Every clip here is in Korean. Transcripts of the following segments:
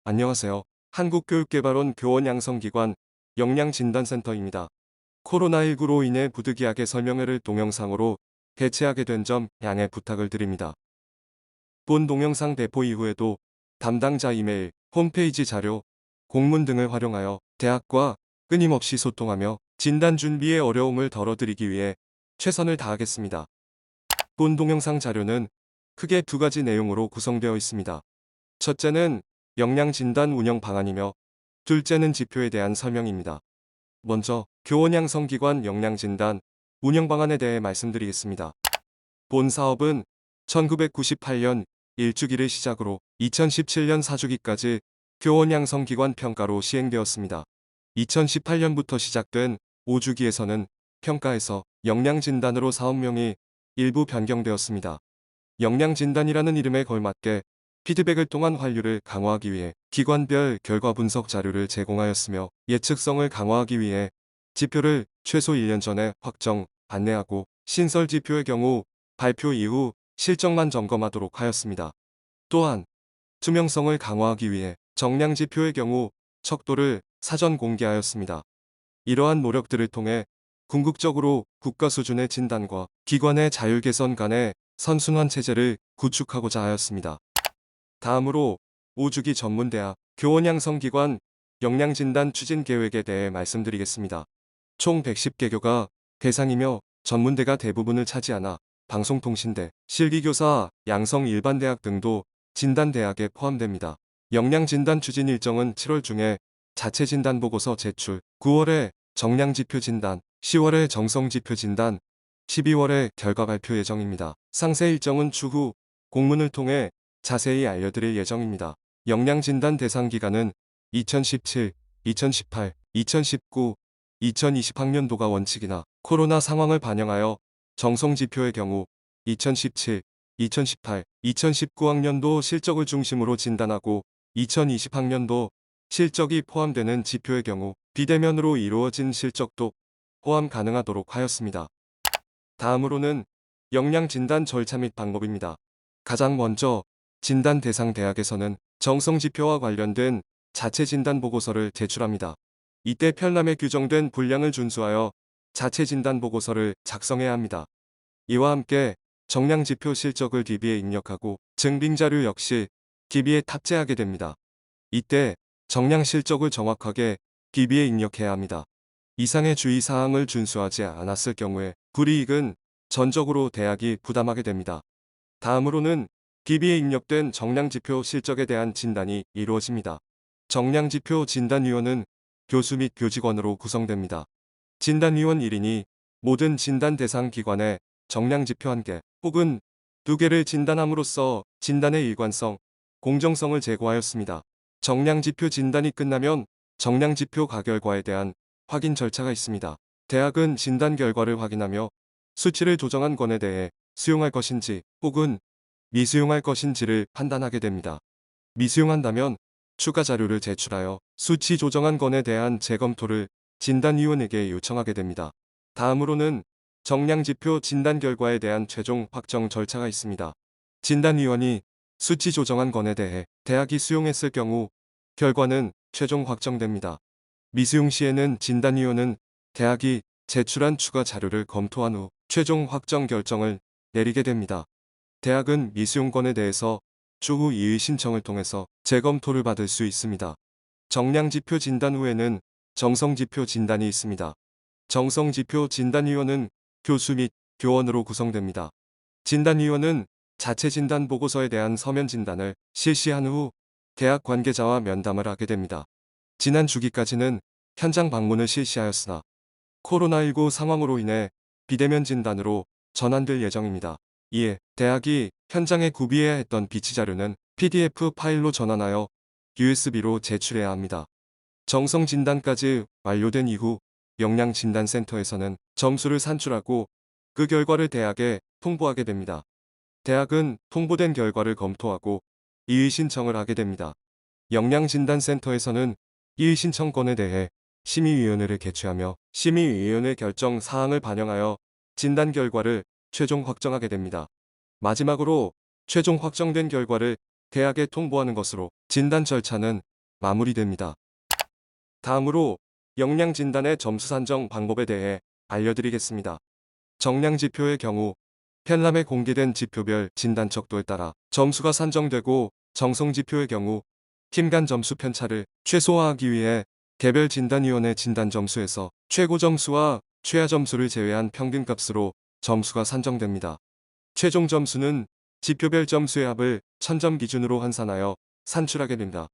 안녕하세요. 한국교육개발원 교원양성기관 영양진단센터입니다. 코로나19로 인해 부득이하게 설명회를 동영상으로 개최하게 된 점 양해 부탁을 드립니다. 본 동영상 배포 이후에도 담당자 이메일, 홈페이지 자료, 공문 등을 활용하여 대학과 끊임없이 소통하며 진단 준비의 어려움을 덜어드리기 위해 최선을 다하겠습니다. 본 동영상 자료는 크게 두 가지 내용으로 구성되어 있습니다. 첫째는 영양진단 운영 방안이며 둘째는 지표에 대한 설명입니다. 먼저 교원양성기관 영양진단 운영 방안에 대해 말씀드리겠습니다. 본 사업은 1998년 1주기를 시작으로 2017년 4주기까지 교원양성기관 평가로 시행되었습니다. 2018년부터 시작된 5주기에서는 평가에서 영양진단으로 사업명이 일부 변경되었습니다. 영양진단이라는 이름에 걸맞게 피드백을 통한 환류를 강화하기 위해 기관별 결과 분석 자료를 제공하였으며 예측성을 강화하기 위해 지표를 최소 1년 전에 확정, 안내하고 신설 지표의 경우 발표 이후 실적만 점검하도록 하였습니다. 또한 투명성을 강화하기 위해 정량 지표의 경우 척도를 사전 공개하였습니다. 이러한 노력들을 통해 궁극적으로 국가 수준의 진단과 기관의 자율 개선 간의 선순환 체제를 구축하고자 하였습니다. 다음으로 5주기 전문대학 교원양성기관 영양진단 추진 계획에 대해 말씀드리겠습니다. 총 110개교가 대상이며 전문대가 대부분을 차지하나 방송통신대, 실기교사, 양성일반대학 등도 진단대학에 포함됩니다. 영양진단 추진 일정은 7월 중에 자체 진단보고서 제출, 9월에 정량지표 진단, 10월에 정성지표 진단, 12월에 결과 발표 예정입니다. 상세 일정은 추후 공문을 통해 자세히 알려드릴 예정입니다. 영양진단 대상 기간은 2017, 2018, 2019, 2020학년도가 원칙이나 코로나 상황을 반영하여 정성지표의 경우 2017, 2018, 2019학년도 실적을 중심으로 진단하고 2020학년도 실적이 포함되는 지표의 경우 비대면으로 이루어진 실적도 포함 가능하도록 하였습니다. 다음으로는 영양진단 절차 및 방법입니다. 가장 먼저 진단 대상 대학에서는 정성지표와 관련된 자체 진단 보고서를 제출합니다. 이때 편람에 규정된 분량을 준수하여 자체 진단 보고서를 작성해야 합니다. 이와 함께 정량지표 실적을 DB에 입력하고 증빙자료 역시 DB에 탑재하게 됩니다. 이때 정량 실적을 정확하게 DB에 입력해야 합니다. 이상의 주의사항을 준수하지 않았을 경우에 불이익은 전적으로 대학이 부담하게 됩니다. 다음으로는 DB에 입력된 정량지표 실적에 대한 진단이 이루어집니다. 정량지표 진단위원은 교수 및 교직원으로 구성됩니다. 진단위원 1인이 모든 진단 대상 기관의 정량지표 1개 혹은 2개를 진단함으로써 진단의 일관성, 공정성을 제고하였습니다. 정량지표 진단이 끝나면 정량지표 가결과에 대한 확인 절차가 있습니다. 대학은 진단 결과를 확인하며 수치를 조정한 건에 대해 수용할 것인지 혹은 미수용할 것인지를 판단하게 됩니다. 미수용한다면 추가 자료를 제출하여 수치 조정한 건에 대한 재검토를 진단위원에게 요청하게 됩니다. 다음으로는 정량지표 진단 결과에 대한 최종 확정 절차가 있습니다. 진단위원이 수치 조정한 건에 대해 대학이 수용했을 경우 결과는 최종 확정됩니다. 미수용 시에는 진단위원은 대학이 제출한 추가 자료를 검토한 후 최종 확정 결정을 내리게 됩니다. 대학은 미수용건에 대해서 추후 이의 신청을 통해서 재검토를 받을 수 있습니다. 정량지표 진단 후에는 정성지표 진단이 있습니다. 정성지표 진단위원은 교수 및 교원으로 구성됩니다. 진단위원은 자체 진단 보고서에 대한 서면 진단을 실시한 후 대학 관계자와 면담을 하게 됩니다. 지난 주기까지는 현장 방문을 실시하였으나 코로나19 상황으로 인해 비대면 진단으로 전환될 예정입니다. 이에 대학이 현장에 구비해야 했던 비치 자료는 PDF 파일로 전환하여 USB로 제출해야 합니다. 정성 진단까지 완료된 이후 영양진단센터에서는 점수를 산출하고 그 결과를 대학에 통보하게 됩니다. 대학은 통보된 결과를 검토하고 이의 신청을 하게 됩니다. 영양진단센터에서는 이의 신청건에 대해 심의위원회를 개최하며 심의위원회 결정 사항을 반영하여 진단 결과를 최종 확정하게 됩니다. 마지막으로 최종 확정된 결과를 대학에 통보하는 것으로 진단 절차는 마무리됩니다. 다음으로 역량 진단의 점수 산정 방법에 대해 알려드리겠습니다. 정량 지표의 경우 편람에 공개된 지표별 진단 척도에 따라 점수가 산정되고, 정성 지표의 경우 팀 간 점수 편차를 최소화하기 위해 개별 진단위원회 진단 점수에서 최고 점수와 최하 점수를 제외한 평균값으로 점수가 산정됩니다. 최종 점수는 지표별 점수의 합을 1000점 기준으로 환산하여 산출하게 됩니다.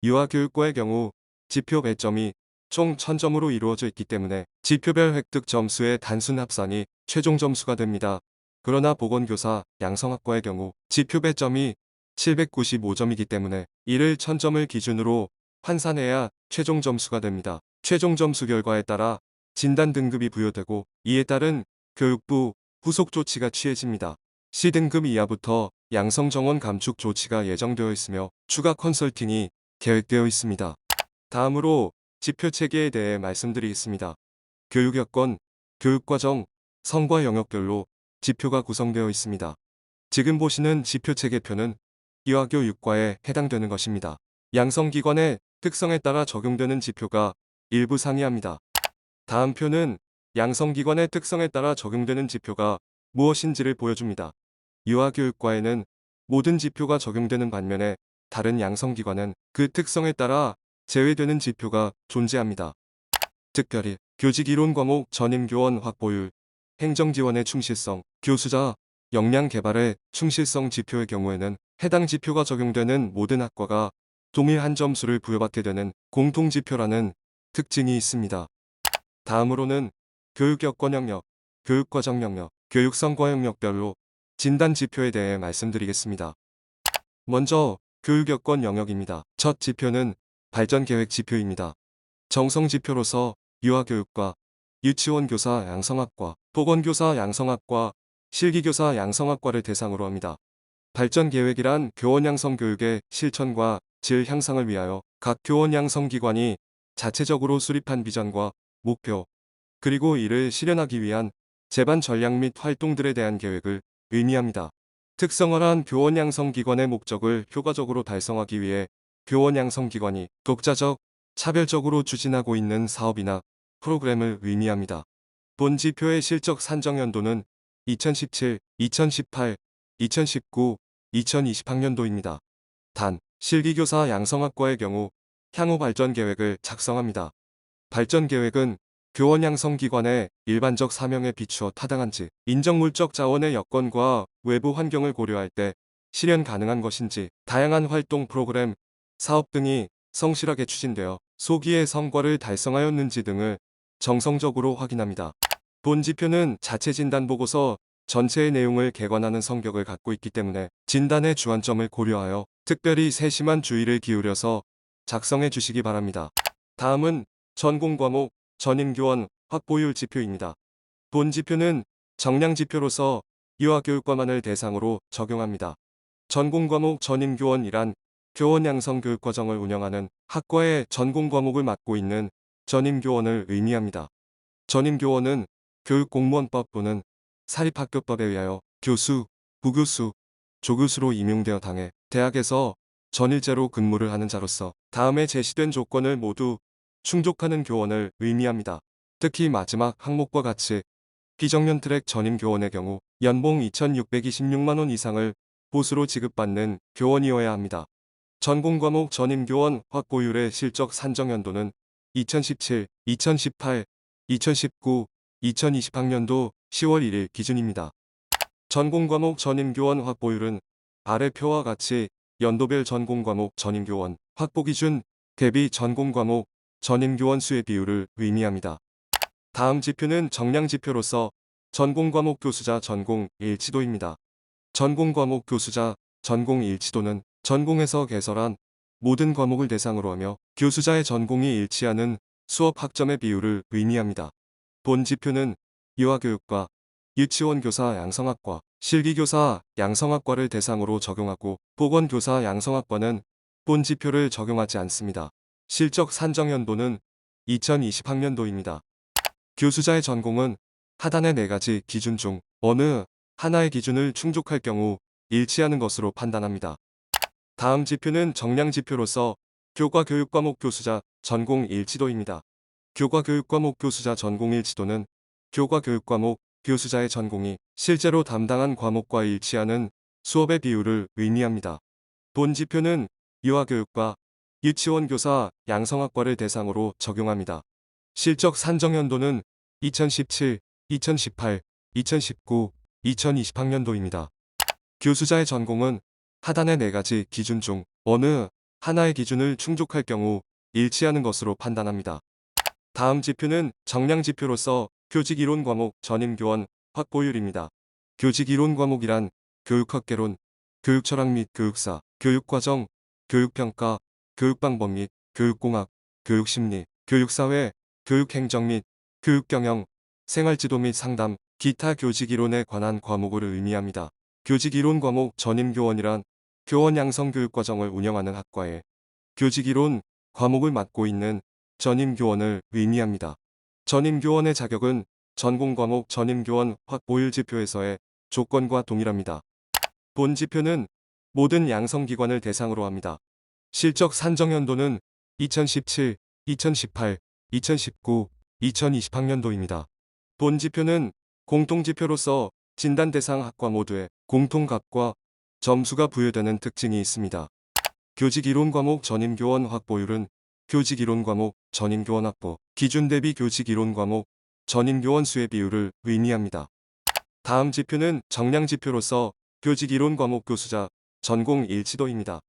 유아교육과의 경우 지표 배점이 총 1000점으로 이루어져 있기 때문에 지표별 획득 점수의 단순 합산이 최종 점수가 됩니다. 그러나 보건교사 양성학과의 경우 지표 배점이 795점이기 때문에 이를 1000점을 기준으로 환산해야 최종 점수가 됩니다. 최종 점수 결과에 따라 진단 등급이 부여되고, 이에 따른 교육부 후속 조치가 취해집니다. C등급 이하부터 양성 정원 감축 조치가 예정되어 있으며 추가 컨설팅이 계획되어 있습니다. 다음으로 지표 체계에 대해 말씀드리겠습니다. 교육 여건, 교육과정, 성과 영역별로 지표가 구성되어 있습니다. 지금 보시는 지표 체계표는 유아교육과에 해당되는 것입니다. 양성기관의 특성에 따라 적용되는 지표가 일부 상이합니다. 다음 표는 양성기관의 특성에 따라 적용되는 지표가 무엇인지를 보여줍니다. 유아교육과에는 모든 지표가 적용되는 반면에 다른 양성기관은 그 특성에 따라 제외되는 지표가 존재합니다. 특별히 교직이론 과목 전임교원 확보율, 행정지원의 충실성, 교수자 역량 개발의 충실성 지표의 경우에는 해당 지표가 적용되는 모든 학과가 동일한 점수를 부여받게 되는 공통지표라는 특징이 있습니다. 다음으로는 교육여건 영역, 교육과정 영역, 교육성과 영역별로 진단 지표에 대해 말씀드리겠습니다. 먼저 교육여건 영역입니다. 첫 지표는 발전계획 지표입니다. 정성지표로서 유아교육과, 유치원 교사 양성학과, 보건교사 양성학과, 실기교사 양성학과를 대상으로 합니다. 발전계획이란 교원 양성 교육의 실천과 질 향상을 위하여 각 교원 양성기관이 자체적으로 수립한 비전과 목표, 그리고 이를 실현하기 위한 제반 전략 및 활동들에 대한 계획을 의미합니다. 특성화한 교원 양성기관의 목적을 효과적으로 달성하기 위해 교원 양성기관이 독자적, 차별적으로 추진하고 있는 사업이나 프로그램을 의미합니다. 본 지표의 실적 산정 연도는 2017, 2018, 2019, 2020학년도입니다. 단, 실기교사 양성학과의 경우 향후 발전 계획을 작성합니다. 발전 계획은 교원 양성기관의 일반적 사명에 비추어 타당한지, 인정물적 자원의 여건과 외부 환경을 고려할 때 실현 가능한 것인지, 다양한 활동 프로그램, 사업 등이 성실하게 추진되어 소기의 성과를 달성하였는지 등을 정성적으로 확인합니다. 본 지표는 자체 진단보고서 전체의 내용을 개관하는 성격을 갖고 있기 때문에 진단의 주안점을 고려하여 특별히 세심한 주의를 기울여서 작성해 주시기 바랍니다. 다음은 전공과목 전임교원 확보율 지표입니다. 본 지표는 정량 지표로서 유아교육과만을 대상으로 적용합니다. 전공과목 전임교원이란 교원 양성 교육과정을 운영하는 학과의 전공과목을 맡고 있는 전임교원을 의미합니다. 전임교원은 교육공무원법 또는 사립학교법에 의하여 교수, 부교수, 조교수로 임용되어 당해 대학에서 전일제로 근무를 하는 자로서 다음에 제시된 조건을 모두 충족하는 교원을 의미합니다. 특히 마지막 항목과 같이 비정년 트랙 전임교원의 경우 연봉 2,626만원 이상을 보수로 지급받는 교원이어야 합니다. 전공과목 전임교원 확보율의 실적 산정 연도는 2017, 2018, 2019, 2020학년도 10월 1일 기준입니다. 전공과목 전임교원 확보율은 아래 표와 같이 연도별 전공과목 전임교원 확보기준 대비 전공과목 전임교원 수의 비율을 의미합니다. 다음 지표는 정량지표로서 전공과목 교수자 전공 일치도입니다. 전공과목 교수자 전공 일치도는 전공에서 개설한 모든 과목을 대상으로 하며 교수자의 전공이 일치하는 수업 학점의 비율을 의미합니다. 본 지표는 유아교육과, 유치원 교사 양성학과, 실기교사 양성학과를 대상으로 적용하고 보건교사 양성학과는 본 지표를 적용하지 않습니다. 실적 산정 연도는 2020학년도입니다. 교수자의 전공은 하단의 4가지 기준 중 어느 하나의 기준을 충족할 경우 일치하는 것으로 판단합니다. 다음 지표는 정량 지표로서 교과 교육과목 교수자 전공 일치도입니다. 교과 교육과목 교수자 전공 일치도는 교과 교육과목 교수자의 전공이 실제로 담당한 과목과 일치하는 수업의 비율을 의미합니다. 본 지표는 유아교육과 유치원 교사 양성학과를 대상으로 적용합니다. 실적 산정 연도는 2017, 2018, 2019, 2020학년도입니다. 교수자의 전공은 하단의 4가지 기준 중 어느 하나의 기준을 충족할 경우 일치하는 것으로 판단합니다. 다음 지표는 정량 지표로서 교직 이론 과목 전임 교원 확보율입니다. 교직 이론 과목이란 교육학개론, 교육철학 및 교육사, 교육과정, 교육평가, 교육방법 및 교육공학, 교육심리, 교육사회, 교육행정 및 교육경영, 생활지도 및 상담, 기타 교직 이론에 관한 과목을 의미합니다. 교직 이론 과목 전임교원이란 교원 양성 교육과정을 운영하는 학과에 교직 이론 과목을 맡고 있는 전임교원을 의미합니다. 전임교원의 자격은 전공 과목 전임교원 확보율 지표에서의 조건과 동일합니다. 본 지표는 모든 양성기관을 대상으로 합니다. 실적 산정 연도는 2017, 2018, 2019, 2020학년도입니다. 본 지표는 공통지표로서 진단 대상 학과 모두에 공통값과 점수가 부여되는 특징이 있습니다. 교직 이론 과목 전임교원 확보율은 교직 이론 과목 전임교원 확보 기준 대비 교직 이론 과목 전임교원 수의 비율을 의미합니다. 다음 지표는 정량 지표로서 교직 이론 과목 교수자 전공 일치도입니다.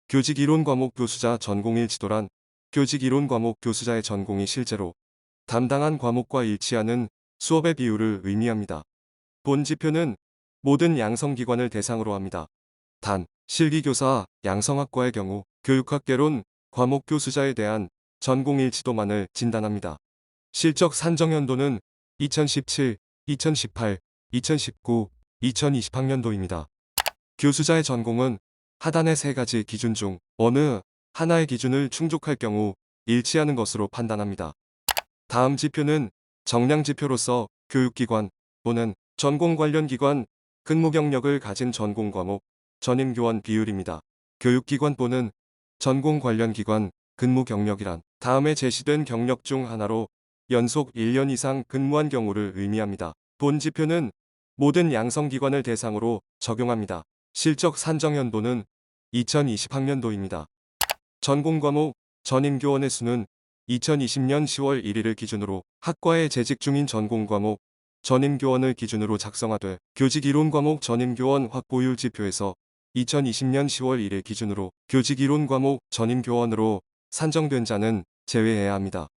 교직 이론 과목 교수자 전공 일치도란 교직 이론 과목 교수자의 전공이 실제로 담당한 과목과 일치하는 수업의 비율을 의미합니다. 본 지표는 모든 양성기관을 대상으로 합니다. 단, 실기교사 양성학과의 경우 교육학개론 과목 교수자에 대한 전공 일치도만을 진단합니다. 실적 산정 연도는 2017, 2018, 2019, 2020학년도입니다. 교수자의 전공은 하단의 3가지 기준 중 어느 하나의 기준을 충족할 경우 일치하는 것으로 판단합니다. 다음 지표는 정량 지표로서 교육기관 또는 전공 관련 기관 근무 경력을 가진 전공 과목 전임교원 비율입니다. 교육기관 또는 전공 관련 기관 근무 경력이란 다음에 제시된 경력 중 하나로 연속 1년 이상 근무한 경우를 의미합니다. 본 지표는 모든 양성기관을 대상으로 적용합니다. 실적 산정 연도는 2020학년도입니다. 전공 과목 전임교원의 수는 2020년 10월 1일을 기준으로 학과에 재직 중인 전공 과목 전임교원을 기준으로 작성하되 교직 이론 과목 전임교원 확보율 지표에서 2020년 10월 1일 기준으로 교직 이론 과목 전임교원으로 산정된 자는 제외해야 합니다.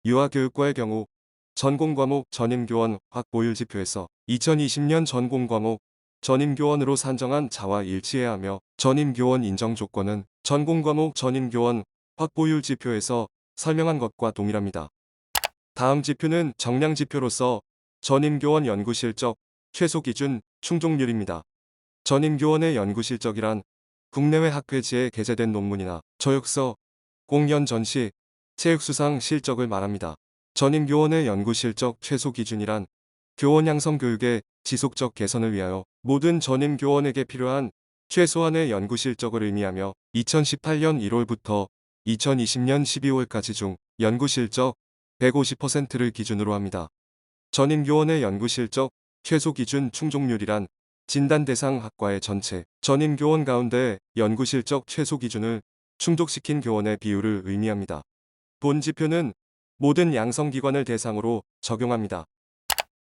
유아교육과의 경우 전공 과목 전임교원 확보율 지표에서 2020년 전공 과목 전임교원으로 산정한 자와 일치해야 하며 전임교원 인정 조건은 전공 과목 전임교원 확보율 지표에서 설명한 것과 동일합니다. 다음 지표는 정량 지표로서 전임교원 연구실적 최소 기준 충족률입니다. 전임교원의 연구실적이란 국내외 학회지에 게재된 논문이나 저역서, 공연 전시, 체육수상 실적을 말합니다. 전임교원의 연구실적 최소 기준이란 교원 양성 교육의 지속적 개선을 위하여 모든 전임교원에게 필요한 최소한의 연구실적을 의미하며 2018년 1월부터 2020년 12월까지 중 연구실적 150%를 기준으로 합니다. 전임교원의 연구실적 최소 기준 충족률이란 진단 대상 학과의 전체 전임교원 가운데 연구실적 최소 기준을 충족시킨 교원의 비율을 의미합니다. 본 지표는 모든 양성기관을 대상으로 적용합니다.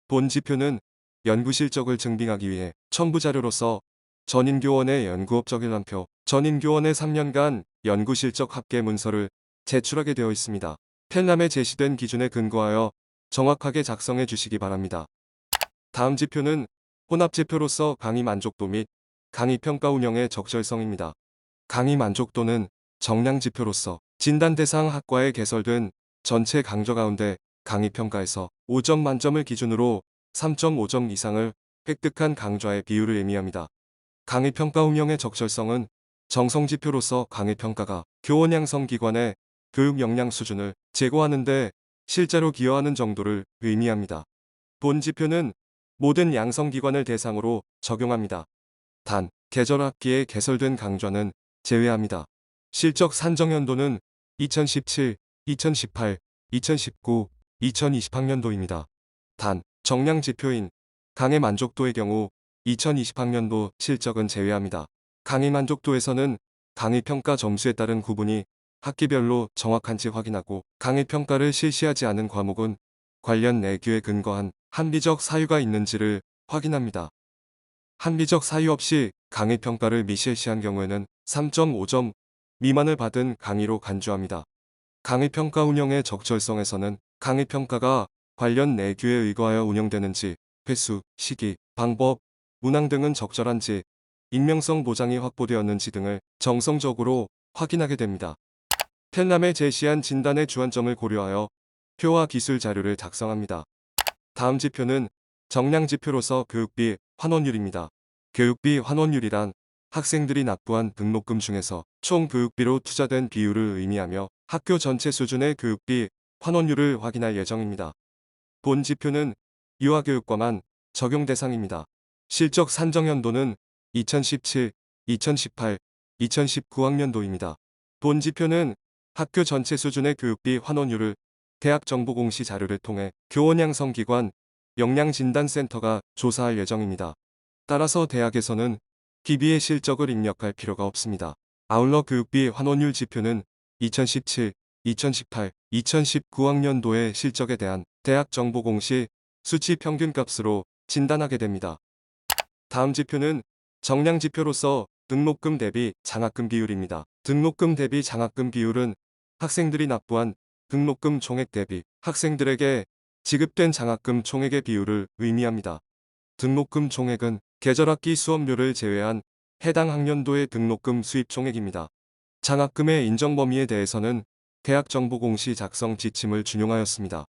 본 지표는 연구실적을 증빙하기 위해 첨부자료로서 전임교원의 연구업적일람표, 전임교원의 3년간 연구실적 합계 문서를 제출하게 되어 있습니다. 펠람에 제시된 기준에 근거하여 정확하게 작성해 주시기 바랍니다. 다음 지표는 혼합지표로서 강의 만족도 및 강의평가 운영의 적절성입니다. 강의 만족도는 정량지표로서 진단 대상 학과에 개설된 전체 강좌 가운데 강의평가에서 5점 만점을 기준으로 3.5점 이상을 획득한 강좌의 비율을 의미합니다. 강의평가 운영의 적절성은 정성지표로서 강의평가가 교원 양성기관의 교육 역량 수준을 제고하는 데 실제로 기여하는 정도를 의미합니다. 본 지표는 모든 양성기관을 대상으로 적용합니다. 단, 계절 학기에 개설된 강좌는 제외합니다. 실적 산정 연도는 2017, 2018, 2019, 2020학년도입니다. 단, 정량 지표인 강의 만족도의 경우 2020학년도 실적은 제외합니다. 강의 만족도에서는 강의 평가 점수에 따른 구분이 학기별로 정확한지 확인하고 강의 평가를 실시하지 않은 과목은 관련 내규에 근거한 합리적 사유가 있는지를 확인합니다. 합리적 사유 없이 강의 평가를 미실시한 경우에는 3.5점 미만을 받은 강의로 간주합니다. 강의 평가 운영의 적절성에서는 강의 평가가 관련 내규에 의거하여 운영되는지, 횟수, 시기, 방법, 문항 등은 적절한지, 익명성 보장이 확보되었는지 등을 정성적으로 확인하게 됩니다. 텔남에 제시한 진단의 주안점을 고려하여 표와 기술 자료를 작성합니다. 다음 지표는 정량 지표로서 교육비 환원율입니다. 교육비 환원율이란 학생들이 납부한 등록금 중에서 총 교육비로 투자된 비율을 의미하며 학교 전체 수준의 교육비 환원율을 확인할 예정입니다. 본 지표는 유아교육과만 적용 대상입니다. 실적 산정연도는 2017, 2018, 2019학년도입니다. 본 지표는 학교 전체 수준의 교육비 환원율을 대학 정보 공시 자료를 통해 교원 양성기관 역량진단센터가 조사할 예정입니다. 따라서 대학에서는 기비의 실적을 입력할 필요가 없습니다. 아울러 교육비 환원율 지표는 2017, 2018, 2019학년도의 실적에 대한 대학 정보 공시 수치 평균값으로 진단하게 됩니다. 다음 지표는 정량 지표로서 등록금 대비 장학금 비율입니다. 등록금 대비 장학금 비율은 학생들이 납부한 등록금 총액 대비 학생들에게 지급된 장학금 총액의 비율을 의미합니다. 등록금 총액은 계절학기 수업료를 제외한 해당 학년도의 등록금 수입 총액입니다. 장학금의 인정 범위에 대해서는 대학 정보 공시 작성 지침을 준용하였습니다.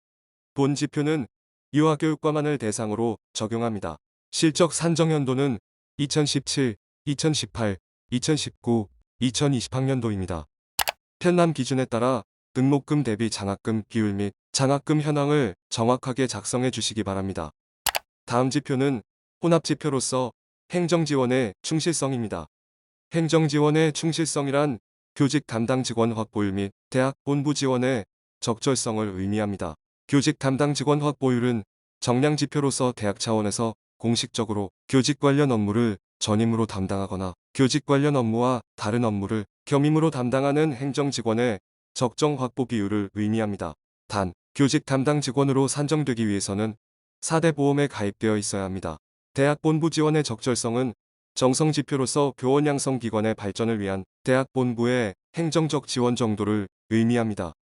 본 지표는 유아교육과만을 대상으로 적용합니다. 실적 산정연도는 2017, 2018, 2019, 2020학년도입니다. 텔남 기준에 따라 등록금 대비 장학금 비율 및 장학금 현황을 정확하게 작성해 주시기 바랍니다. 다음 지표는 혼합지표로서 행정지원의 충실성입니다. 행정지원의 충실성이란 교직 담당 직원 확보율 및 대학 본부 지원의 적절성을 의미합니다. 교직 담당 직원 확보율은 정량 지표로서 대학 차원에서 공식적으로 교직 관련 업무를 전임으로 담당하거나 교직 관련 업무와 다른 업무를 겸임으로 담당하는 행정직원의 적정 확보 비율을 의미합니다. 단, 교직 담당 직원으로 산정되기 위해서는 4대 보험에 가입되어 있어야 합니다. 대학 본부 지원의 적절성은 정성지표로서 교원 양성기관의 발전을 위한 대학 본부의 행정적 지원 정도를 의미합니다.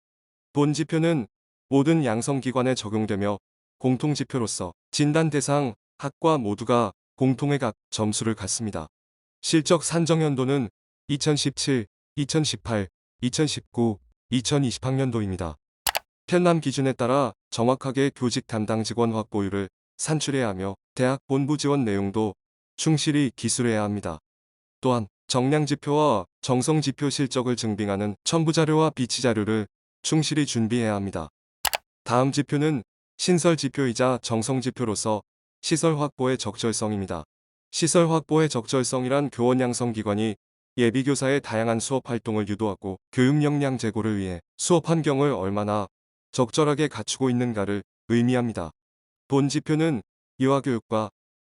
본 지표는 모든 양성기관에 적용되며 공통지표로서 진단 대상 학과 모두가 공통의 각 점수를 갖습니다. 실적 산정연도는 2017, 2018, 2019, 2020학년도입니다. 텔남 기준에 따라 정확하게 교직 담당 직원 확보율을 산출해야 하며 대학 본부 지원 내용도 충실히 기술해야 합니다. 또한 정량지표와 정성지표 실적을 증빙하는 첨부자료와 비치자료를 충실히 준비해야 합니다. 다음 지표는 신설지표이자 정성지표로서 시설 확보의 적절성입니다. 시설 확보의 적절성이란 교원 양성기관이 예비교사의 다양한 수업 활동을 유도하고 교육 역량 제고를 위해 수업 환경을 얼마나 적절하게 갖추고 있는가를 의미합니다. 본 지표는 유아교육과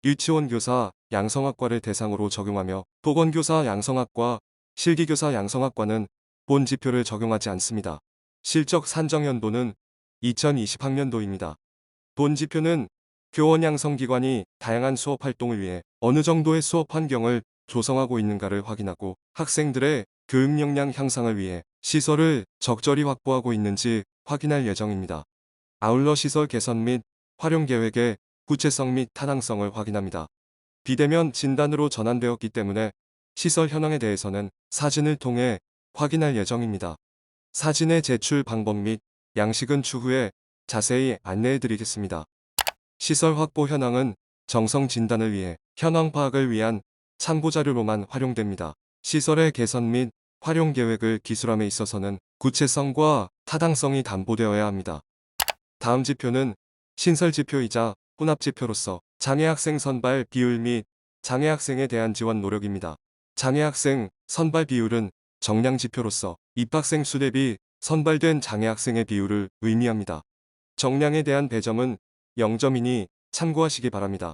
유치원 교사 양성학과를 대상으로 적용하며 보건교사 양성학과, 실기교사 양성학과는 본 지표를 적용하지 않습니다. 실적 산정연도는 2020학년도입니다. 본 지표는 교원 양성기관이 다양한 수업 활동을 위해 어느 정도의 수업 환경을 조성하고 있는가를 확인하고 학생들의 교육 역량 향상을 위해 시설을 적절히 확보하고 있는지 확인할 예정입니다. 아울러 시설 개선 및 활용 계획의 구체성 및 타당성을 확인합니다. 비대면 진단으로 전환되었기 때문에 시설 현황에 대해서는 사진을 통해 확인할 예정입니다. 사진의 제출 방법 및 양식은 추후에 자세히 안내해 드리겠습니다. 시설 확보 현황은 정성 진단을 위해 현황 파악을 위한 참고자료로만 활용됩니다. 시설의 개선 및 활용 계획을 기술함에 있어서는 구체성과 타당성이 담보되어야 합니다. 다음 지표는 신설지표이자 혼합지표로서 장애학생 선발 비율 및 장애학생에 대한 지원 노력입니다. 장애학생 선발 비율은 정량지표로서 입학생 수 대비 선발된 장애 학생의 비율을 의미합니다. 정량에 대한 배점은 0점이니 참고하시기 바랍니다.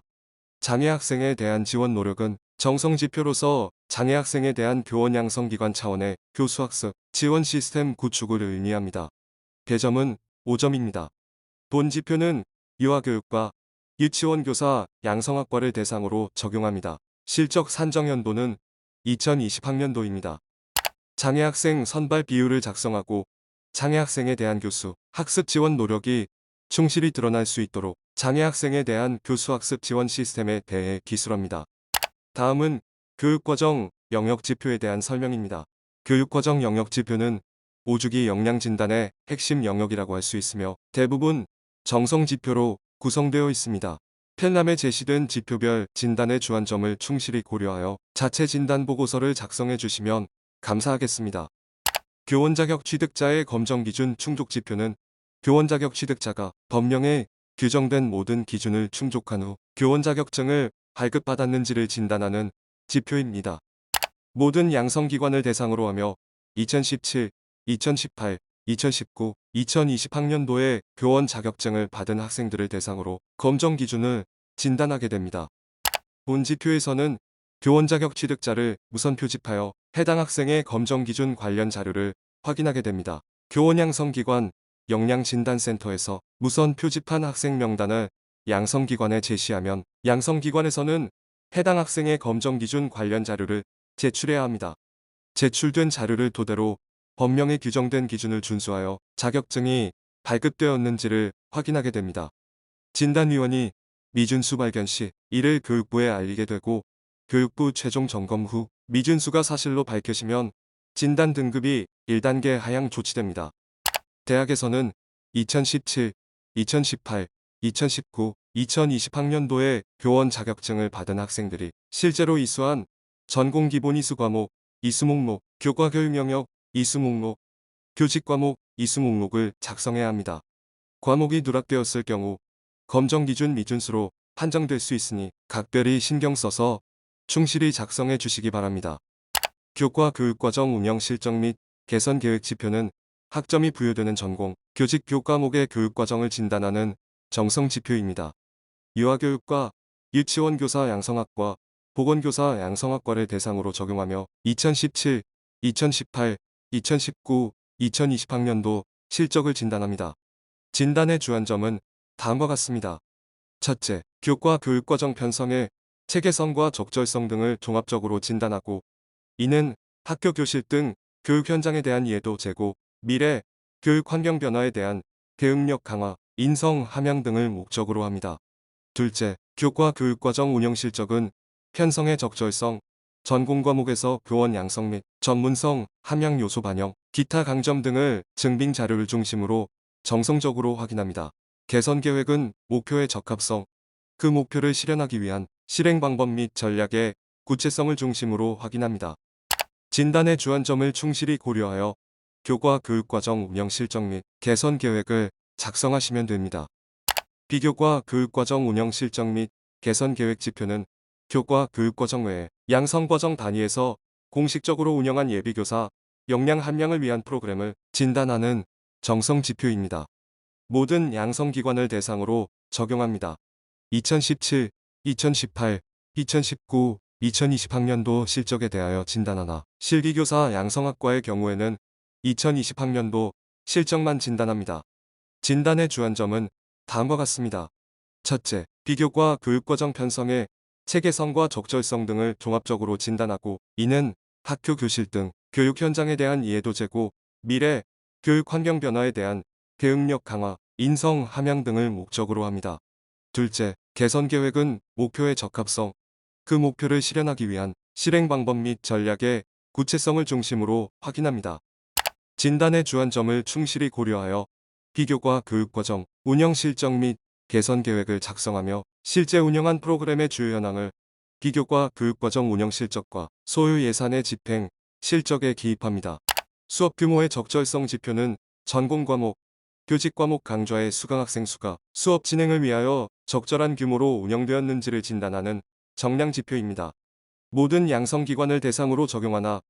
장애 학생에 대한 지원 노력은 정성지표로서 장애 학생에 대한 교원 양성기관 차원의 교수학습 지원 시스템 구축을 의미합니다. 배점은 5점입니다. 본 지표는 유아교육과 유치원 교사 양성학과를 대상으로 적용합니다. 실적 산정연도는 2020학년도입니다. 장애학생 선발 비율을 작성하고 장애학생에 대한 교수, 학습 지원 노력이 충실히 드러날 수 있도록 장애학생에 대한 교수학습 지원 시스템에 대해 기술합니다. 다음은 교육과정 영역지표에 대한 설명입니다. 교육과정 영역지표는 5주기 역량진단의 핵심 영역이라고 할 수 있으며 대부분 정성지표로 구성되어 있습니다. 펠람에 제시된 지표별 진단의 주안점을 충실히 고려하여 자체 진단 보고서를 작성해 주시면 감사하겠습니다. 교원 자격 취득자의 검정 기준 충족 지표는 교원 자격 취득자가 법령에 규정된 모든 기준을 충족한 후 교원 자격증을 발급받았는지를 진단하는 지표입니다. 모든 양성기관을 대상으로 하며 2017, 2018, 2019, 2020학년도에 교원 자격증을 받은 학생들을 대상으로 검정 기준을 진단하게 됩니다. 본 지표에서는 교원 자격 취득자를 우선 표집하여 해당 학생의 검정 기준 관련 자료를 확인하게 됩니다. 교원 양성기관 역량진단센터에서 우선 표집한 학생 명단을 양성기관에 제시하면 양성기관에서는 해당 학생의 검정 기준 관련 자료를 제출해야 합니다. 제출된 자료를 토대로 법령에 규정된 기준을 준수하여 자격증이 발급되었는지를 확인하게 됩니다. 진단위원이 미준수 발견 시 이를 교육부에 알리게 되고 교육부 최종 점검 후 미준수가 사실로 밝혀지면 진단 등급이 1단계 하향 조치됩니다. 대학에서는 2017, 2018, 2019, 2020학년도에 교원 자격증을 받은 학생들이 실제로 이수한 전공 기본 이수 과목, 이수 목록, 교과 교육 영역, 이수 목록, 교직 과목, 이수 목록을 작성해야 합니다. 과목이 누락되었을 경우 검정 기준 미준수로 판정될 수 있으니 각별히 신경 써서 충실히 작성해 주시기 바랍니다. 교과 교육과정 운영 실적 및 개선 계획 지표는 학점이 부여되는 전공, 교직 교과목의 교육과정을 진단하는 정성 지표입니다. 유아교육과 유치원 교사 양성학과, 보건교사 양성학과를 대상으로 적용하며 2017, 2018, 2019, 2020학년도 실적을 진단합니다. 진단의 주안점은 다음과 같습니다. 첫째, 교과 교육과정 편성의 체계성과 적절성 등을 종합적으로 진단하고 이는 학교 교실 등 교육 현장에 대한 이해도 제고, 미래 교육 환경 변화에 대한 대응력 강화, 인성 함양 등을 목적으로 합니다. 둘째, 교과 교육과정 운영 실적은 편성의 적절성, 전공 과목에서 교원 양성 및 전문성, 함양 요소 반영, 기타 강점 등을 증빙 자료를 중심으로 정성적으로 확인합니다. 개선 계획은 목표의 적합성, 그 목표를 실현하기 위한 실행 방법 및 전략의 구체성을 중심으로 확인합니다. 진단의 주안점을 충실히 고려하여 교과 교육과정 운영 실적 및 개선 계획을 작성하시면 됩니다. 비교과 교육과정 운영 실적 및 개선 계획 지표는 교과 교육과정 외에 양성과정 단위에서 공식적으로 운영한 예비교사 역량 함양을 위한 프로그램을 진단하는 정성 지표입니다. 모든 양성기관을 대상으로 적용합니다. 2017, 2018, 2019, 2020학년도 실적에 대하여 진단하나 실기교사 양성학과의 경우에는 2020학년도 실적만 진단합니다. 진단의 주안점은 다음과 같습니다. 첫째, 비교과 교육과정 편성의 체계성과 적절성 등을 종합적으로 진단하고 이는 학교 교실 등 교육 현장에 대한 이해도 제고, 미래 교육 환경 변화에 대한 대응력 강화, 인성 함양 등을 목적으로 합니다. 둘째, 개선 계획은 목표의 적합성, 그 목표를 실현하기 위한 실행 방법 및 전략의 구체성을 중심으로 확인합니다. 진단의 주안점을 충실히 고려하여 비교과 교육과정 운영 실적 및 개선 계획을 작성하며 실제 운영한 프로그램의 주요 현황을 비교과 교육과정 운영 실적과 소요 예산의 집행, 실적에 기입합니다. 수업 규모의 적절성 지표는 전공 과목, 교직 과목 강좌의 수강 학생 수가 수업 진행을 위하여 적절한 규모로 운영되었는지를 진단하는 정량 지표입니다. 모든 양성기관을 대상으로 적용하나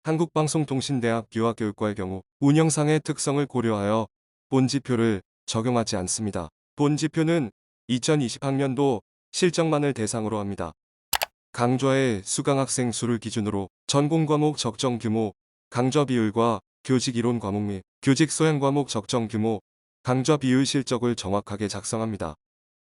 한국방송통신대학 유아교육과의 경우 운영상의 특성을 고려하여 본지표를 적용하지 않습니다. 본지표는 2020학년도 실적만을 대상으로 합니다. 강좌의 수강 학생 수를 기준으로 전공 과목 적정 규모, 강좌 비율과 교직 이론 과목 및 교직 소양 과목 적정 규모, 강좌 비율 실적을 정확하게 작성합니다.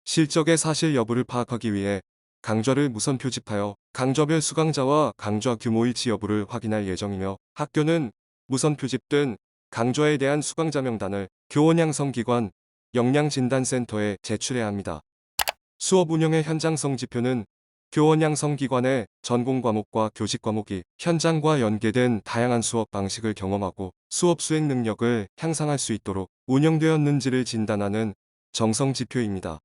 실적의 사실 여부를 파악하기 위해 강좌를 무선 표집하여 강좌별 수강자와 강좌 규모 일치 여부를 확인할 예정이며, 학교는 무선 표집된 강좌에 대한 수강자 명단을 교원양성기관 역량진단센터에 제출해야 합니다. 수업 운영의 현장성 지표는 교원양성기관의 전공 과목과 교직 과목이 현장과 연계된 다양한 수업 방식을 경험하고 수업 수행 능력을 향상할 수 있도록 운영되었는지를 진단하는 정성 지표입니다.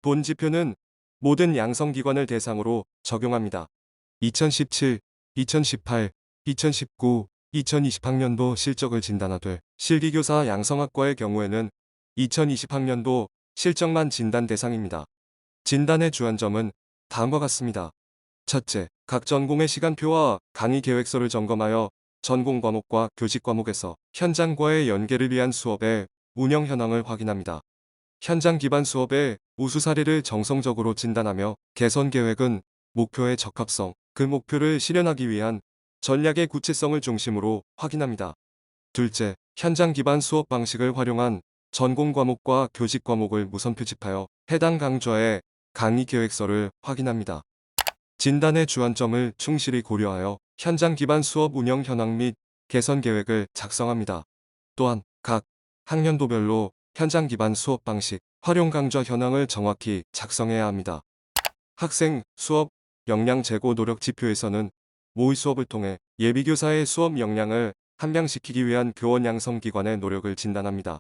본 지표는 모든 양성기관을 대상으로 적용합니다. 2017, 2018, 2019, 2020학년도 실적을 진단하되 실기교사 양성학과의 경우에는 2020학년도 실적만 진단 대상입니다. 진단의 주안점은 다음과 같습니다. 첫째, 각 전공의 시간표와 강의 계획서를 점검하여 전공 과목과 교직 과목에서 현장과의 연계를 위한 수업의 운영 현황을 확인합니다. 현장 기반 수업의 우수 사례를 정성적으로 진단하며 개선 계획은 목표의 적합성, 그 목표를 실현하기 위한 전략의 구체성을 중심으로 확인합니다. 둘째, 현장 기반 수업 방식을 활용한 전공 과목과 교직 과목을 무선 표집하여 해당 강좌의 강의 계획서를 확인합니다. 진단의 주안점을 충실히 고려하여 현장 기반 수업 운영 현황 및 개선 계획을 작성합니다. 또한 각 학년도별로 현장 기반 수업 방식, 활용 강좌 현황을 정확히 작성해야 합니다. 학생 수업 역량 제고 노력 지표에서는 모의 수업을 통해 예비교사의 수업 역량을 함양시키기 위한 교원 양성기관의 노력을 진단합니다.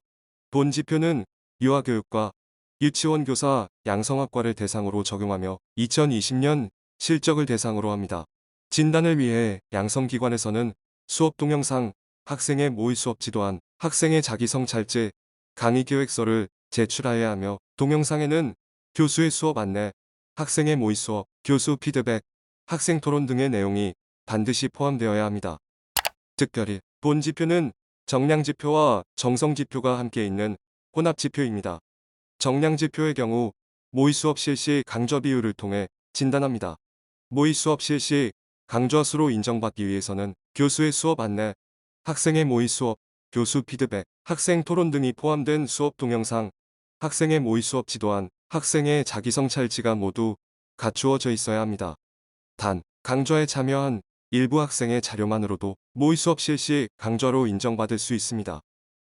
본 지표는 유아교육과 유치원 교사 양성학과를 대상으로 적용하며 2020년 실적을 대상으로 합니다. 진단을 위해 양성기관에서는 수업 동영상, 학생의 모의 수업 지도안, 학생의 자기성찰제, 강의 계획서를 제출해야 하며, 동영상에는 교수의 수업 안내, 학생의 모의 수업, 교수 피드백, 학생 토론 등의 내용이 반드시 포함되어야 합니다. 특별히 본 지표는 정량지표와 정성지표가 함께 있는 혼합지표입니다. 정량지표의 경우 모의 수업 실시 강좌 비율을 통해 진단합니다. 모의 수업 실시 강좌 수로 인정받기 위해서는 교수의 수업 안내, 학생의 모의 수업, 교수 피드백, 학생 토론 등이 포함된 수업 동영상, 학생의 모의 수업 지도안, 학생의 자기성찰지가 모두 갖추어져 있어야 합니다. 단, 강좌에 참여한 일부 학생의 자료만으로도 모의 수업 실시 강좌로 인정받을 수 있습니다.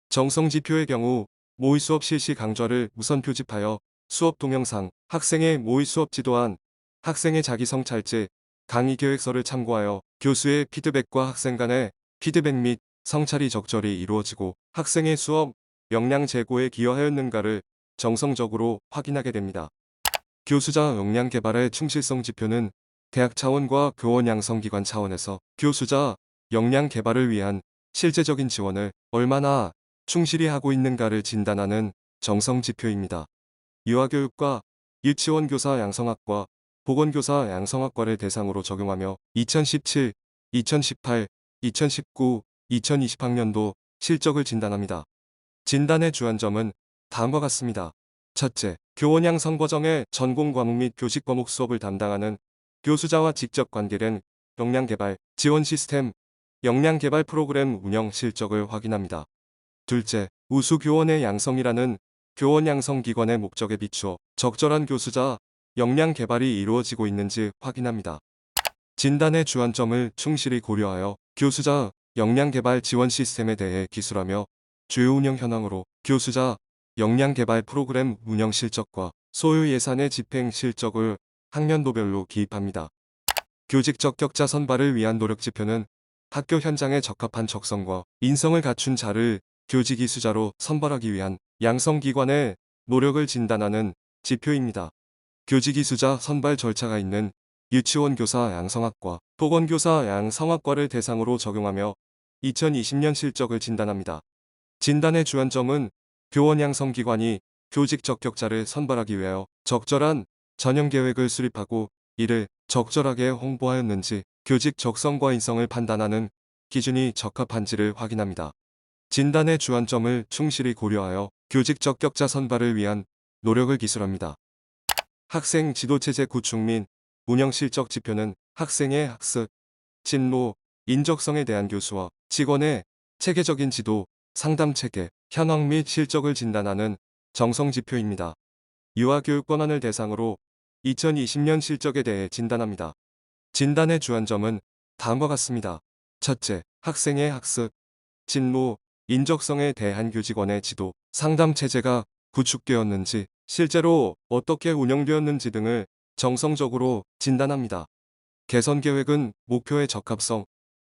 정성지표의 경우 모의 수업 실시 강좌를 우선 표집하여 수업 동영상, 학생의 모의 수업 지도안, 학생의 자기성찰제, 강의 계획서를 참고하여 교수의 피드백과 학생 간의 피드백 및 성찰이 적절히 이루어지고 학생의 수업 역량 제고에 기여하였는가를 정성적으로 확인하게 됩니다. 교수자 역량 개발의 충실성 지표는 대학 차원과 교원 양성기관 차원에서 교수자 역량 개발을 위한 실제적인 지원을 얼마나 충실히 하고 있는가를 진단하는 정성 지표입니다. 유아교육과 유치원 교사 양성학과, 보건교사 양성학과를 대상으로 적용하며 2017, 2018, 2019, 2020학년도 실적을 진단합니다. 진단의 주안점은 다음과 같습니다. 첫째, 교원 양성 과정의 전공 과목 및 교직 과목 수업을 담당하는 교수자와 직접 관계된 역량 개발 지원 시스템, 역량 개발 프로그램 운영 실적을 확인합니다. 둘째, 우수 교원의 양성이라는 교원 양성 기관의 목적에 비추어 적절한 교수자 역량 개발이 이루어지고 있는지 확인합니다. 진단의 주안점을 충실히 고려하여 교수자 역량 개발 지원 시스템에 대해 기술하며 주요 운영 현황으로 교수자 역량 개발 프로그램 운영 실적과 소요 예산의 집행 실적을 학년도별로 기입합니다. 교직 적격자 선발을 위한 노력 지표는 학교 현장에 적합한 적성과 인성을 갖춘 자를 교직 이수자로 선발하기 위한 양성기관의 노력을 진단하는 지표입니다. 교직 이수자 선발 절차가 있는 유치원 교사 양성학과, 보건교사 양성학과를 대상으로 적용하며 2020년 실적을 진단합니다. 진단의 주안점은 교원 양성기관이 교직 적격자를 선발하기 위하여 적절한 전형 계획을 수립하고 이를 적절하게 홍보하였는지, 교직 적성과 인성을 판단하는 기준이 적합한지를 확인합니다. 진단의 주안점을 충실히 고려하여 교직 적격자 선발을 위한 노력을 기술합니다. 학생 지도체제 구축 및 운영 실적 지표는 학생의 학습, 진로, 인적성에 대한 교수와 직원의 체계적인 지도, 상담 체계, 현황 및 실적을 진단하는 정성 지표입니다. 유아교육 권한을 대상으로 2020년 실적에 대해 진단합니다. 진단의 주안점은 다음과 같습니다. 첫째, 학생의 학습, 진로, 인적성에 대한 교직원의 지도, 상담 체제가 구축되었는지, 실제로 어떻게 운영되었는지 등을 정성적으로 진단합니다. 개선 계획은 목표의 적합성,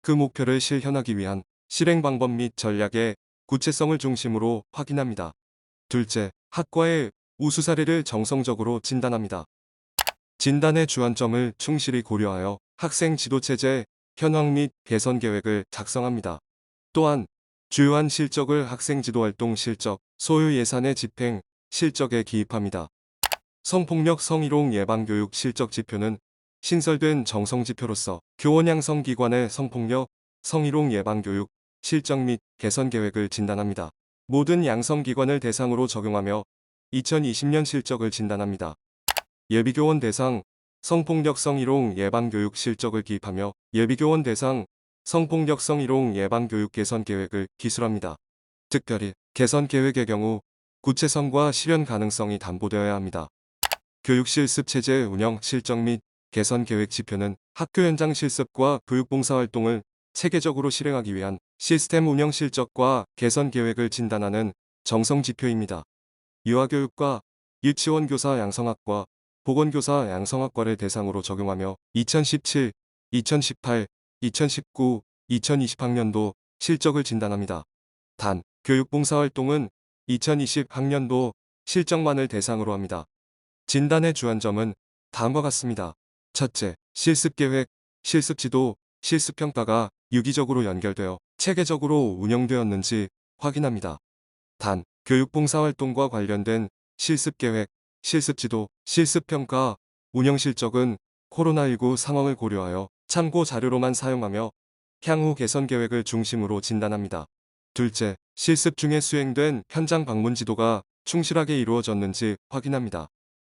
그 목표를 실현하기 위한 실행 방법 및 전략의 구체성을 중심으로 확인합니다. 둘째, 학과의 우수 사례를 정성적으로 진단합니다. 진단의 주안점을 충실히 고려하여 학생 지도체제, 현황 및 개선 계획을 작성합니다. 또한 주요한 실적을 학생 지도활동 실적, 소요 예산의 집행, 실적에 기입합니다. 성폭력 성희롱 예방교육 실적 지표는 신설된 정성지표로서 교원 양성기관의 성폭력, 성희롱 예방교육, 실적 및 개선 계획을 진단합니다. 모든 양성기관을 대상으로 적용하며 2020년 실적을 진단합니다. 예비교원 대상 성폭력 성희롱 예방교육 실적을 기입하며 예비교원 대상 성폭력 성희롱 예방교육 개선 계획을 기술합니다. 특별히 개선 계획의 경우 구체성과 실현 가능성이 담보되어야 합니다. 교육 실습 체제 운영 실적 및 개선 계획 지표는 학교 현장 실습과 교육봉사 활동을 체계적으로 실행하기 위한 시스템 운영 실적과 개선 계획을 진단하는 정성 지표입니다. 유아교육과 유치원 교사 양성학과, 보건교사 양성학과를 대상으로 적용하며 2017, 2018, 2019, 2020학년도 실적을 진단합니다. 단, 교육봉사 활동은 2020학년도 실적만을 대상으로 합니다. 진단의 주안점은 다음과 같습니다. 첫째, 실습계획, 실습지도, 실습평가가 유기적으로 연결되어 체계적으로 운영되었는지 확인합니다. 단, 교육봉사활동과 관련된 실습계획, 실습지도, 실습평가, 운영실적은 코로나19 상황을 고려하여 참고 자료로만 사용하며 향후 개선 계획을 중심으로 진단합니다. 둘째, 실습 중에 수행된 현장 방문 지도가 충실하게 이루어졌는지 확인합니다.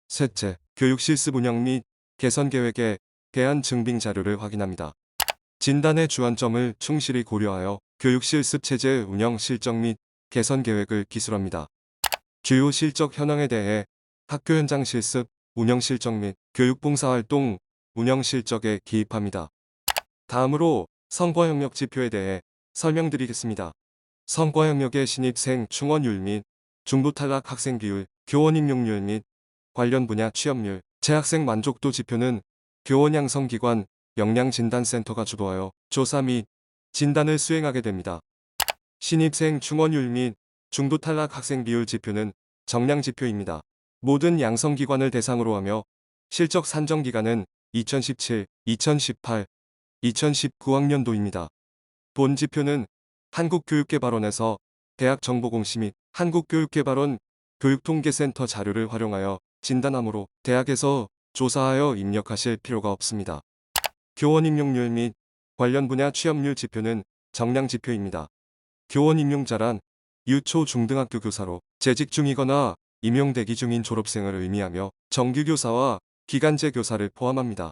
셋째, 교육 실습 운영 및 개선 계획에 대한 증빙 자료를 확인합니다. 진단의 주안점을 충실히 고려하여 교육 실습 체제 운영 실적 및 개선 계획을 기술합니다. 주요 실적 현황에 대해 학교 현장 실습, 운영 실적 및 교육봉사 활동, 운영 실적에 기입합니다. 다음으로 성과 영역 지표에 대해 설명드리겠습니다. 성과 영역의 신입생 충원율 및 중도 탈락 학생 비율, 교원 임용률 및 관련 분야 취업률, 재학생 만족도 지표는 교원 양성기관 역량진단센터가 주도하여 조사 및 진단을 수행하게 됩니다. 신입생 충원율 및 중도 탈락 학생 비율 지표는 정량 지표입니다. 모든 양성기관을 대상으로 하며 실적 산정 기간은 2017, 2018, 2019학년도입니다. 본 지표는 한국교육개발원에서 대학정보공시 및 한국교육개발원 교육통계센터 자료를 활용하여 진단하므로 대학에서 조사하여 입력하실 필요가 없습니다. 교원 임용률 및 관련 분야 취업률 지표는 정량 지표입니다. 교원 임용자란 유초 중등학교 교사로 재직 중이거나 임용 대기 중인 졸업생을 의미하며 정규교사와 기간제 교사를 포함합니다.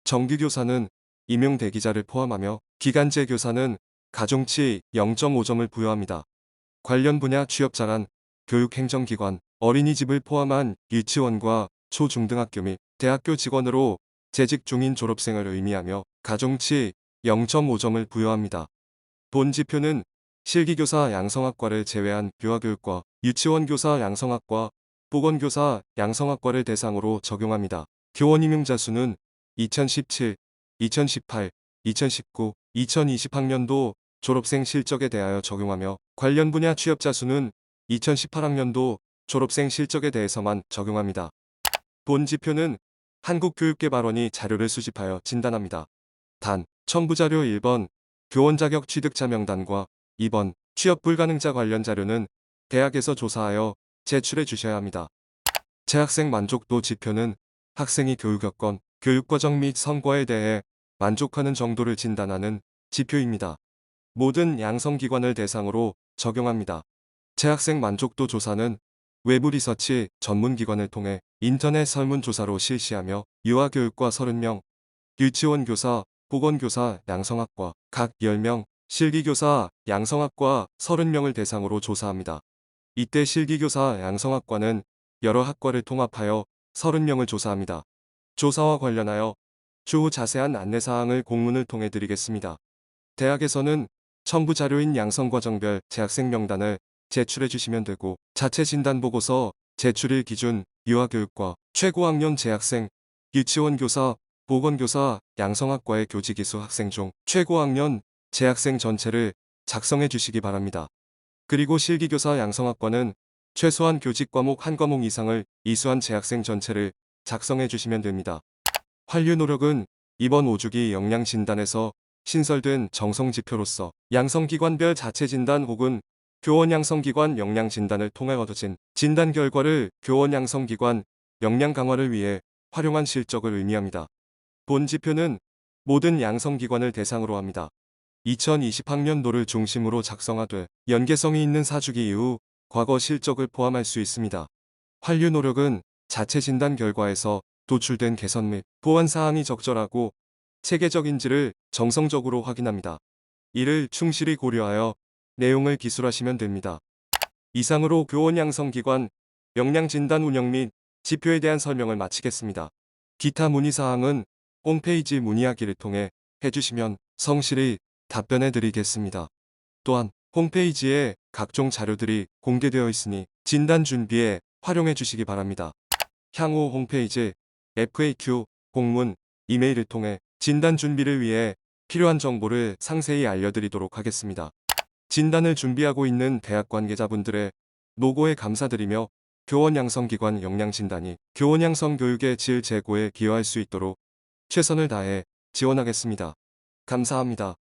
정규교사는 임용 대기자를 포함하며 기간제 교사는 가중치 0.5점을 부여합니다. 관련 분야 취업자란 교육행정기관, 어린이집을 포함한 유치원과 초중등학교 및 대학교 직원으로 재직 중인 졸업생을 의미하며 가중치 0.5점을 부여합니다. 본 지표는 실기교사 양성학과를 제외한 유아교육과 유치원교사 양성학과, 보건교사 양성학과를 대상으로 적용합니다. 교원 임용자 수는 2017, 2018, 2019, 2020학년도 졸업생 실적에 대하여 적용하며 관련 분야 취업자 수는 2018학년도 졸업생 실적에 대해서만 적용합니다. 본 지표는 한국교육개발원이 자료를 수집하여 진단합니다. 단, 첨부자료 1번, 교원 자격 취득자 명단과 2번, 취업 불가능자 관련 자료는 대학에서 조사하여 제출해 주셔야 합니다. 재학생 만족도 지표는 학생이 교육 여건, 교육 과정 및 성과에 대해 만족하는 정도를 진단하는 지표입니다. 모든 양성기관을 대상으로 적용합니다. 재학생 만족도 조사는 외부 리서치 전문기관을 통해 인터넷 설문조사로 실시하며 유아교육과 30명, 유치원 교사, 보건교사, 양성학과 각 10명, 실기교사, 양성학과 30명을 대상으로 조사합니다. 이때 실기교사, 양성학과는 여러 학과를 통합하여 30명을 조사합니다. 조사와 관련하여 추후 자세한 안내사항을 공문을 통해 드리겠습니다. 대학에서는 첨부 자료인 양성과정별 재학생 명단을 제출해 주시면 되고, 자체 진단보고서 제출일 기준 유아교육과 최고학년 재학생, 유치원 교사, 보건교사, 양성학과의 교직이수 학생 중 최고학년 재학생 전체를 작성해 주시기 바랍니다. 그리고 실기교사 양성학과는 최소한 교직 과목 한 과목 이상을 이수한 재학생 전체를 작성해 주시면 됩니다. 환류 노력은 이번 5주기 역량진단에서 신설된 정성지표로서 양성기관별 자체진단 혹은 교원 양성기관 역량진단을 통해 얻어진 진단 결과를 교원 양성기관 역량 강화를 위해 활용한 실적을 의미합니다. 본 지표는 모든 양성기관을 대상으로 합니다. 2020학년도를 중심으로 작성하되 연계성이 있는 4주기 이후 과거 실적을 포함할 수 있습니다. 환류 노력은 자체 진단 결과에서 도출된 개선 및 보완 사항이 적절하고 체계적인지를 정성적으로 확인합니다. 이를 충실히 고려하여 내용을 기술하시면 됩니다. 이상으로 교원 양성기관 역량 진단 운영 및 지표에 대한 설명을 마치겠습니다. 기타 문의사항은 홈페이지 문의하기를 통해 해주시면 성실히 답변해 드리겠습니다. 또한 홈페이지에 각종 자료들이 공개되어 있으니 진단 준비에 활용해 주시기 바랍니다. 향후 홈페이지, FAQ, 공문, 이메일을 통해 진단 준비를 위해 필요한 정보를 상세히 알려드리도록 하겠습니다. 진단을 준비하고 있는 대학 관계자분들의 노고에 감사드리며 교원 양성기관 역량진단이 교원 양성 교육의 질 제고에 기여할 수 있도록 최선을 다해 지원하겠습니다. 감사합니다.